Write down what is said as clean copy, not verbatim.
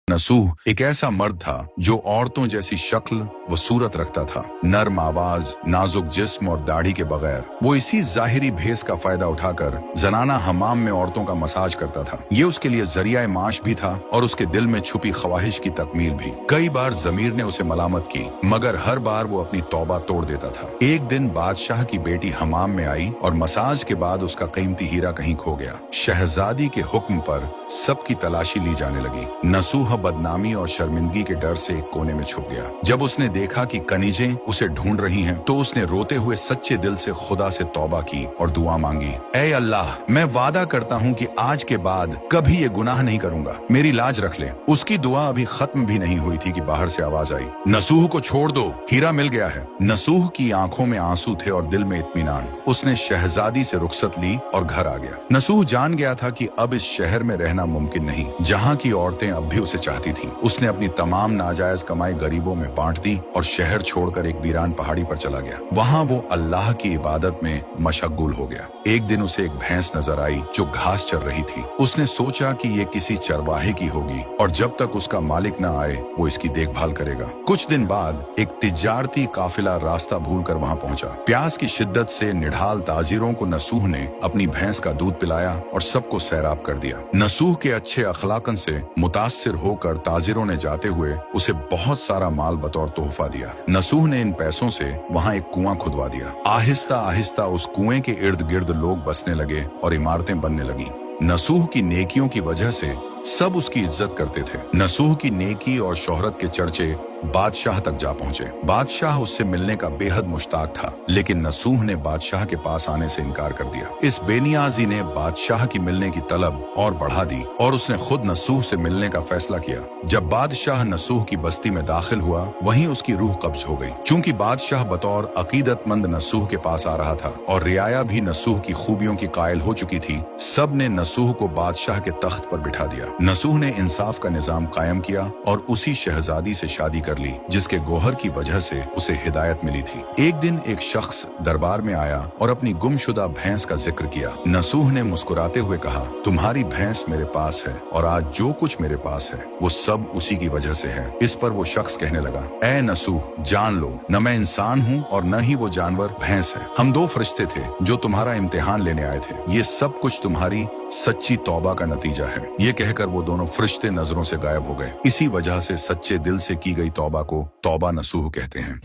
नसूह एक ऐसा मर्द था जो औरतों जैसी शक्ल व सूरत रखता था, नर्म आवाज, नाजुक जिस्म और दाढ़ी के बगैर। वो इसी जाहिरी भेस का फायदा उठाकर जनाना हमाम में औरतों का मसाज करता था। ये उसके लिए जरिया माश भी था और उसके दिल में छुपी ख्वाहिश की तकमील भी। कई बार जमीर ने उसे मलामत की, मगर हर बार वो अपनी तौबा तोड़ देता था। एक दिन बादशाह की बेटी हमाम में आई और मसाज के बाद उसका कीमती हीरा कहीं खो गया। शहजादी के हुक्म पर सबकी तलाशी ली जाने लगी। नसूह बदनामी और शर्मिंदगी के डर से एक कोने में छुप गया। जब उसने देखा कि कनीजें उसे ढूंढ रही हैं, तो उसने रोते हुए सच्चे दिल से खुदा से तौबा की और दुआ मांगी, ऐ अल्लाह, मैं वादा करता हूँ कि आज के बाद कभी ये गुनाह नहीं करूंगा, मेरी लाज रख ले। उसकी दुआ अभी खत्म भी नहीं हुई थी कि बाहर से आवाज आई, नसूह को छोड़ दो, हीरा मिल गया है। नसूह की आंखों में आंसू थे और दिल में इत्मीनान। उसने शहजादी से रुखसत ली और घर आ गया। नसूह जान गया था कि अब इस शहर में रहना मुमकिन नहीं, जहाँ की औरतें अब भी उसे चाहती थीं। उसने अपनी तमाम नाजायज कमाई गरीबों में बांट दी और शहर छोड़कर एक वीरान पहाड़ी पर चला गया। वहाँ वो अल्लाह की इबादत में मशगूल हो गया। एक दिन उसे एक भैंस नजर आई जो घास चर रही थी। उसने सोचा कि ये किसी चरवाहे की होगी और जब तक उसका मालिक न आए वो इसकी देखभाल करेगा। कुछ दिन बाद एक तिजारती काफिला रास्ता भूलकर वहाँ पहुंचा। प्यास की शिद्दत से निढाल ताजिरों को नसूह ने अपनी भैंस का दूध पिलाया और सबको सैराब कर दिया। नसूह के अच्छे अखलाकन से मुतासिर होकर ताजिरों ने जाते हुए उसे बहुत सारा माल बतौर तोहफा दिया। नसूह ने इन पैसों से वहाँ एक कुआं खुदवा दिया। आहिस्ता आहिस्ता उस कुएं के इर्द गिर्द लोग बसने लगे और इमारतें बनने लगी। नसूह की नेकियों की वजह से सब उसकी इज्जत करते थे। नसूह की नेकी और शोहरत के चर्चे बादशाह तक जा पहुंचे। बादशाह उससे मिलने का बेहद मुश्ताक था, लेकिन नसूह ने बादशाह के पास आने से इनकार कर दिया। इस बेनियाजी ने बादशाह की मिलने की तलब और बढ़ा दी और उसने खुद नसूह से मिलने का फैसला किया। जब बादशाह नसूह की बस्ती में दाखिल हुआ, वहीं उसकी रूह कब्ज हो गई। चूंकि बादशाह बतौर अकीदतमंद नसूह के पास आ रहा था और रियाया भी नसूह की खूबियों की कायल हो चुकी थी, सब ने नसूह को बादशाह के तख्त पर बिठा दिया। नसूह ने इंसाफ का निजाम कायम किया और उसी शहजादी से शादी कर ली जिसके गोहर की वजह से उसे हिदायत मिली थी। एक दिन एक शख्स दरबार में आया और अपनी गुमशुदा भैंस का जिक्र किया। नसूह ने मुस्कुराते हुए कहा, तुम्हारी भैंस मेरे पास है और आज जो कुछ मेरे पास है वो सब उसी की वजह से है। इस पर वो शख्स कहने लगा, ऐ नसूह, जान लो, न मैं इंसान हूँ और न ही वो जानवर भैंस है। हम दो फरिश्ते थे जो तुम्हारा इम्तिहान लेने आए थे। ये सब कुछ तुम्हारी सच्ची तौबा का नतीजा है। ये कहकर वो दोनों फरिश्ते नजरों से गायब हो गए। इसी वजह से सच्चे दिल से की गई तौबा को तौबा नसूह कहते हैं।